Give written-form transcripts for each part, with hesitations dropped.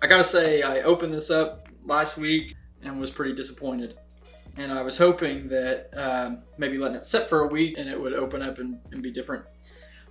I gotta say, I opened this up last week and was pretty disappointed. And I was hoping that maybe letting it sit for a week and it would open up and be different.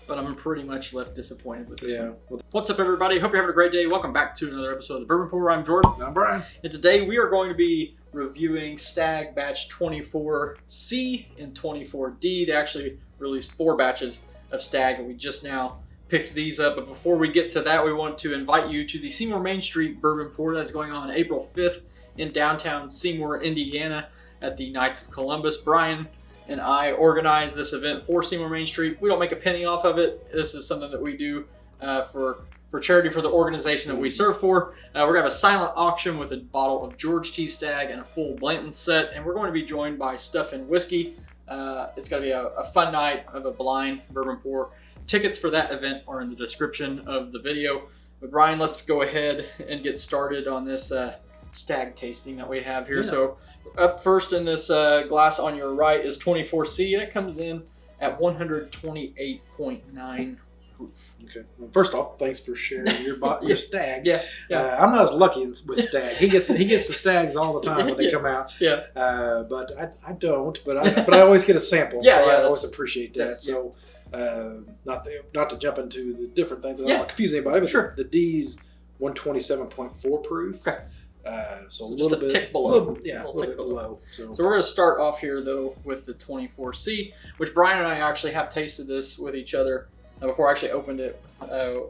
But I'm pretty much left disappointed with this one. What's up, everybody? Hope you're having a great day. Welcome back to another episode of the Bourbon Pour. I'm Jordan. I'm Brian. And today we are going to be reviewing Stagg batch 24C and 24D. They actually released 4 batches of Stagg, and we just now picked these up. But before we get to that, we want to invite you to the Seymour Main Street Bourbon Pour that's going on April 5th in downtown Seymour, Indiana at the Knights of Columbus. Brian and I organized this event for Seymour Main Street. We don't make a penny off of it. This is something that we do for charity for the organization that we serve for. We're going to have a silent auction with a bottle of George T. Stagg and a full Blanton set, and we're going to be joined by Stuff and Whiskey. It's going to be a fun night of a blind bourbon pour. Tickets for that event are in the description of the video. But Brian, let's go ahead and get started on this Stagg tasting that we have here. Yeah. So up first in this glass on your right is 24C, and it comes in at 128.9 proof. Okay. Well, first off, thanks for sharing your your Stagg. Yeah. I'm not as lucky with Stagg. He gets the Stags all the time when they come out. Yeah. But I don't. But I always get a sample. Yeah. So I always appreciate that. So not to jump into the different things. I don't want to confuse anybody. But sure. The D's 127.4 proof. Okay. So a just little bit tick below. a little bit below. So we're going to start off here though with the 24C, which Brian and I actually have tasted this with each other before I actually opened it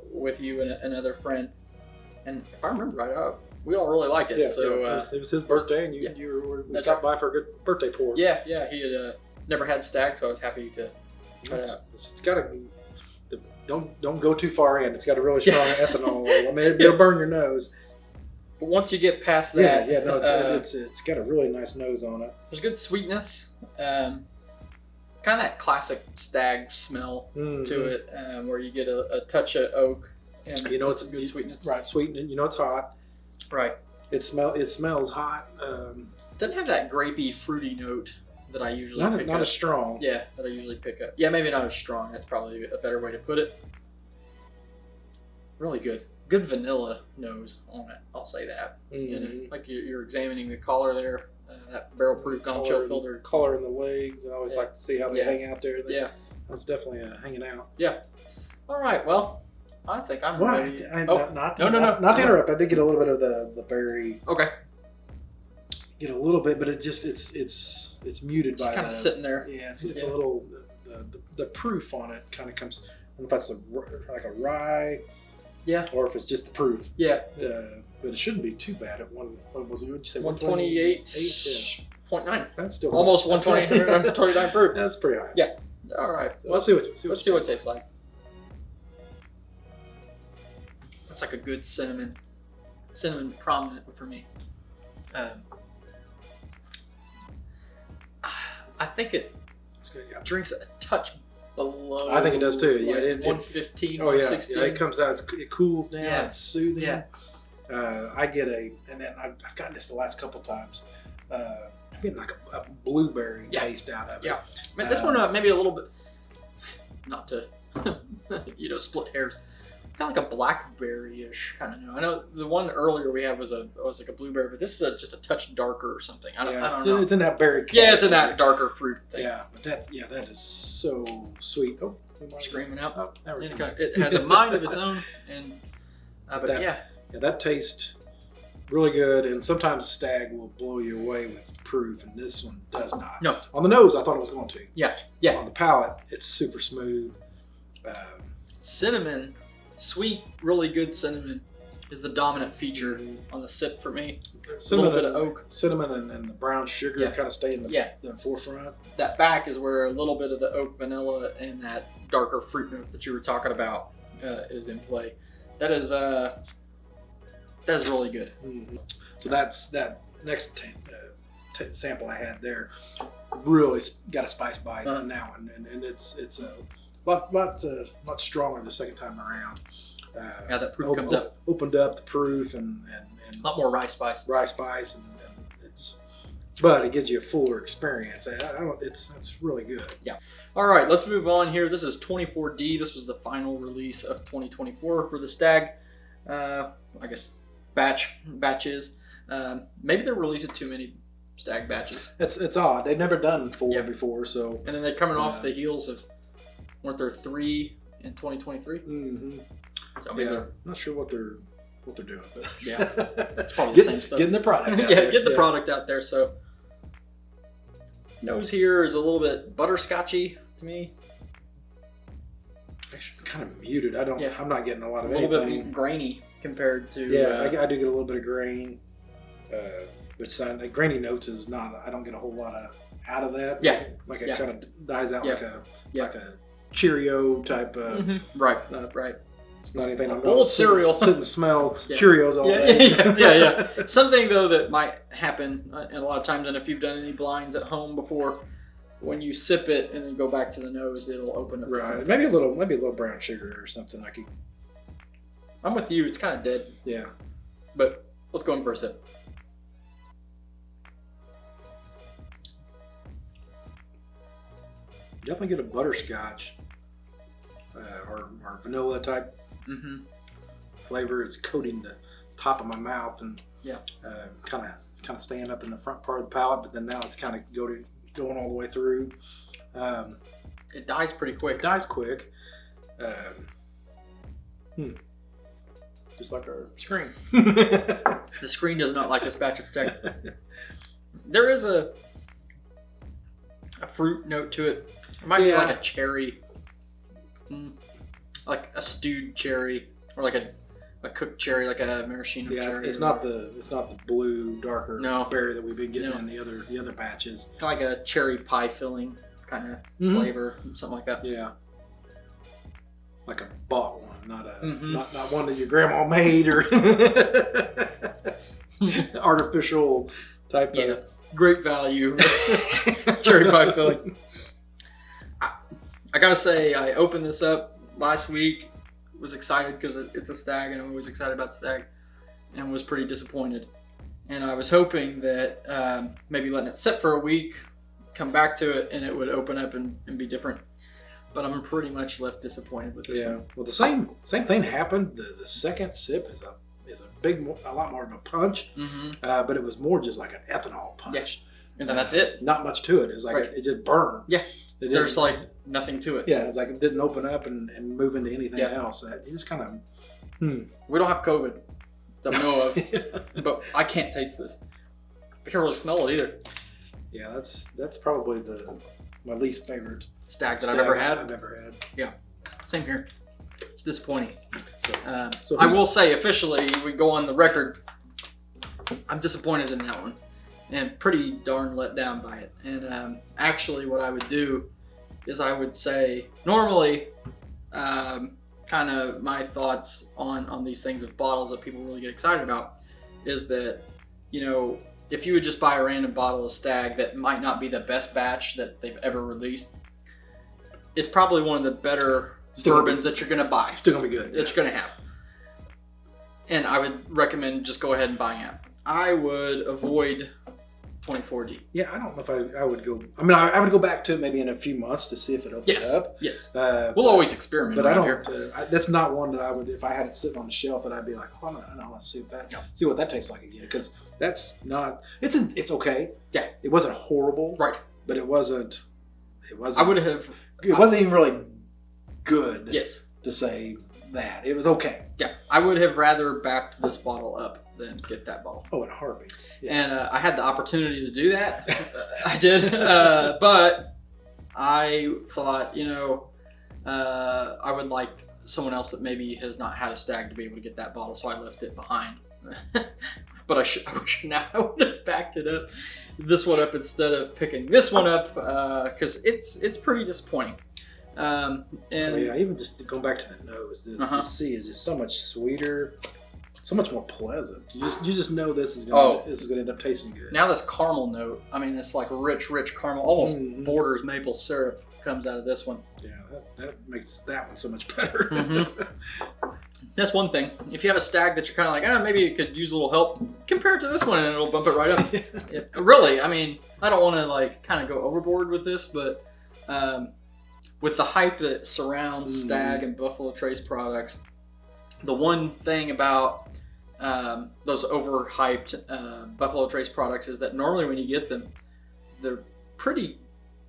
with you and another friend. And if I remember right, we all really liked it. Yeah, so it was his birthday, and we stopped by for a good birthday pour. Yeah, he had never had Stagg, so I was happy to try it out. It's got to don't go too far in. It's got a really strong ethanol. I mean, it'll burn your nose. But once you get past that, it's got a really nice nose on it. There's good sweetness, kind of that classic Stagg smell to it, where you get a touch of oak and it's a good sweetness. Right, sweetening. It's hot. Right. It smells hot. Doesn't have that grapey, fruity note that I usually pick up. Not as strong. Yeah, that I usually pick up. Yeah, maybe not as strong. That's probably a better way to put it. Really good. Good vanilla nose on it. I'll say that. Mm-hmm. Like you're examining the collar there. That barrel-proof gum chill filter. Collar in the legs. I always like to see how they hang out there. That's definitely hanging out. Yeah. All right. Well, I think I'm ready. Not to interrupt. I did get a little bit of the berry. Okay. Get a little bit, but it's muted by kind of sitting there. Yeah, it's a little the proof on it kind of comes. I don't know if that's like a rye. Yeah. Or if it's just the proof. Yeah. But it shouldn't be too bad at what was it? What'd you say? 128.9. That's still almost 129 proof. That's pretty high. Yeah. All right. So let's see what it tastes like. That's like a good cinnamon prominent for me. I think it drinks a touch below. I think it does too. Like 115, 116. Yeah, it comes out. It cools down. Yeah. It's soothing. Yeah. I get and then I've gotten this the last couple times. I'm getting like a blueberry taste out of it. Yeah. I mean, this one maybe a little bit. Not to, split hairs. Kind of like a blackberry-ish kind of note. I know the one earlier we had was like a blueberry, but this is just a touch darker or something. I don't know. It's in that berry. Yeah, it's in that darker fruit thing. Yeah, but that is so sweet. Oh, screaming out. Oh, there we go. It has a mind of its own, and that tastes really good. And sometimes Stagg will blow you away with proof, and this one does not. No, on the nose I thought it was going to. Yeah. On the palate, it's super smooth. Cinnamon. Sweet, really good cinnamon is the dominant feature on the sip for me. A little bit of oak. Cinnamon and the brown sugar kind of stay in the forefront. That back is where a little bit of the oak, vanilla, and that darker fruit note that you were talking about is in play. That is really good. Mm-hmm. So that's that next sample I had there. Really got a spice bite on that one, and it's a lot stronger the second time around. That proof comes up. Opened up the proof and a lot more rye spice. But it gives you a fuller experience. It's really good. Yeah. All right, let's move on here. This is 24D. This was the final release of 2024 for the Stagg. I guess batch is. Maybe they're releasing too many Stagg batches. It's odd. They've never done 4 before, so. And then they're coming off the heels of, weren't there 3 in 2023? Mm-hmm. So, I mean, I'm not sure what they're doing, but yeah, it's probably the same stuff. Getting the product out yeah, there. getting the product out there. So nose here is a little bit butterscotchy to me. Actually, kind of muted. I'm not getting a lot of a little anything. bit grainy compared to. Yeah, I do get a little bit of grain, which like grainy notes is not. I don't get a whole lot out of that. Yeah, like it kind of dies out like a Cheerio type. Right. It's not anything. I'm bowl of cereal. Sit and smell Cheerios all day. Yeah. Something though that might happen a lot of times, and if you've done any blinds at home before, when you sip it and then go back to the nose, it'll open up. Right. Maybe a little brown sugar or something like. I'm with you. It's kind of dead. Yeah. But let's go in for a sip. Definitely get a butterscotch or vanilla type flavor. It's coating the top of my mouth and kind of staying up in the front part of the palate, but then now it's kind of going all the way through. It dies pretty quick. It dies quick. Just like our screen. The screen does not like this batch of Stagg. There is a fruit note to it. It might be like a cherry, like a stewed cherry, or like a cooked cherry, like a maraschino cherry. It's not the blue darker berry that we've been getting in the other batches. Kind of like a cherry pie filling kind of flavor, something like that. Yeah. Like a bought one, not one that your grandma made or artificial type of great value cherry pie filling. I gotta say, I opened this up last week, was excited because it's a Stagg, and I'm always excited about Stagg, and was pretty disappointed. And I was hoping that maybe letting it sit for a week, come back to it, and it would open up and be different. But I'm pretty much left disappointed with this one. Well, the same thing happened. The second sip is a lot more of a punch, but it was more just like an ethanol punch. Yeah. And then that's it. Not much to it. It was like it just burned. Yeah. There's like nothing to it. Yeah, it's like it didn't open up and move into anything else. It just kind of. We don't have COVID that I know of, but I can't taste this. I can't really smell it either. Yeah, that's probably my least favorite Stagg that I've ever had. Yeah, same here. It's disappointing. So I will say officially, we go on the record. I'm disappointed in that one, and pretty darn let down by it. And actually, what I would do is I would say normally, kind of my thoughts on these things of bottles that people really get excited about is that, if you would just buy a random bottle of Stagg that might not be the best batch that they've ever released, it's probably one of the better bourbons that you're going to buy. Still going to be good. That you're going to have. And I would recommend just go ahead and buying it. I would avoid 24D. Yeah, I don't know if I would go. I mean, I would go back to it maybe in a few months to see if it opens up. Yes. We'll always experiment. But I don't. That's not one that I would. If I had it sitting on the shelf, that I'd be like, oh no, let's see see what that tastes like again. Because that's not. It's okay. Yeah. It wasn't horrible. Right. But it wasn't. I would have. It wasn't even really good. Yes. To say that it was okay. Yeah, I would have rather backed this bottle up than get that bottle. Oh, in a heartbeat. Yeah. And I had the opportunity to do that. I did, but I thought, I would like someone else that maybe has not had a Stagg to be able to get that bottle, so I left it behind. But I wish now I would have backed it up, this one up instead of picking this one up, because it's pretty disappointing. And even just going back to the nose, the C is just so much sweeter, so much more pleasant. You just know this is going to end up tasting good. Now this caramel note, I mean, it's like rich caramel, almost borders maple syrup comes out of this one. Yeah, that makes that one so much better. That's one thing. If you have a Stagg that you're kind of like, maybe it could use a little help, compare it to this one and it'll bump it right up. Really, I mean, I don't want to kind of go overboard with this, but with the hype that surrounds Stagg and Buffalo Trace products, the one thing about those overhyped Buffalo Trace products is that normally when you get them, they're pretty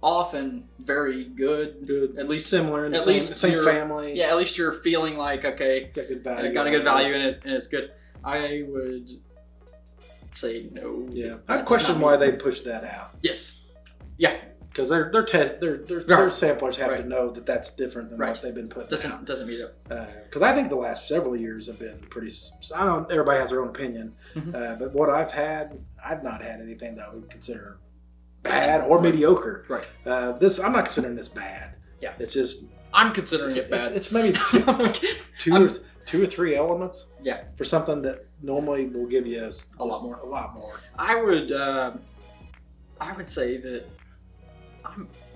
often very good. At least similar in the same family. Yeah, at least you're feeling like, okay, got good value. I got a good value in it, and it's good. I would say no. Yeah, I'd question why they pushed that out. Yes. Yeah. Because their samplers have to know that that's different than what they've been putting out. Doesn't meet up. Because I think the last several years have been pretty. I don't. Everybody has their own opinion, but what I've not had anything that I would consider bad or mediocre. Right. This I'm not considering this bad. Yeah. It's just I'm considering it bad. It's maybe two or three elements. Yeah. For something that normally will give you a lot more. A lot more. I would say that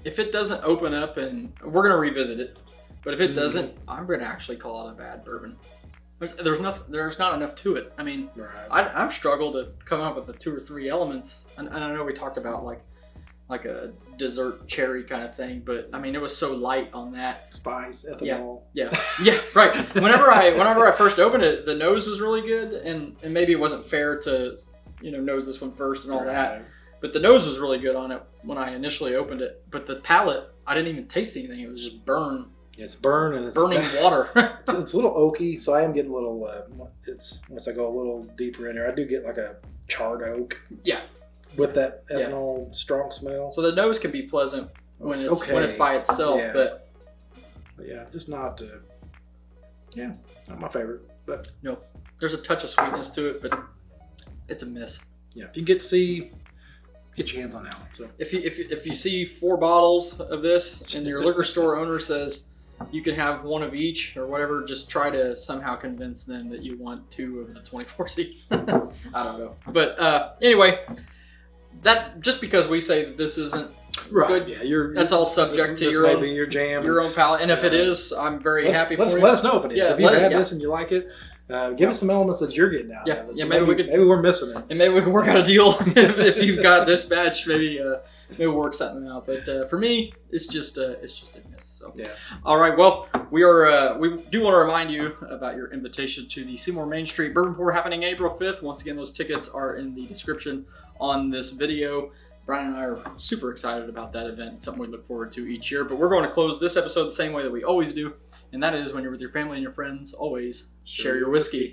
if it doesn't open up, and we're gonna revisit it, but if it doesn't, I'm gonna actually call it a bad bourbon. There's not enough to it. I mean, I've struggled to come up with the 2 or 3 elements, and I know we talked about like a dessert cherry kind of thing, but I mean it was so light on that. Spice, ethanol. Yeah, right. Whenever I first opened it, the nose was really good, and maybe it wasn't fair to nose this one first and all that. But the nose was really good on it when I initially opened it. But the palate, I didn't even taste anything. It was just burn. Yeah, it's burn and it's burning water. It's a little oaky, so I am getting a little. Once I go a little deeper in there, I do get like a charred oak. Yeah. With that ethanol strong smell. So the nose can be pleasant when it's by itself, but yeah, just not. Not my favorite, but no, there's a touch of sweetness to it, but it's a miss. Yeah, if you get to see. Get your hands on that one. So if you see 4 bottles of this and your liquor store owner says you can have one of each or whatever, just try to somehow convince them that you want 2 of the 24C. I don't know, but anyway, that just because we say that this isn't good, that's all subject to your own your jam, your own palate. And if it is, I'm very happy for you. Let us know if it is. If you've had this and you like it. Give us some elements that you're getting out of it. So maybe we're missing it. And maybe we can work out a deal if you've got this batch. Maybe we'll work something out. But for me, it's just a miss. So all right. Well, we do want to remind you about your invitation to the Seymour Main Street Bourbon Pour happening April 5th. Once again, those tickets are in the description on this video. Brian and I are super excited about that event. Something we look forward to each year. But we're going to close this episode the same way that we always do. And that is when you're with your family and your friends, always share your whiskey.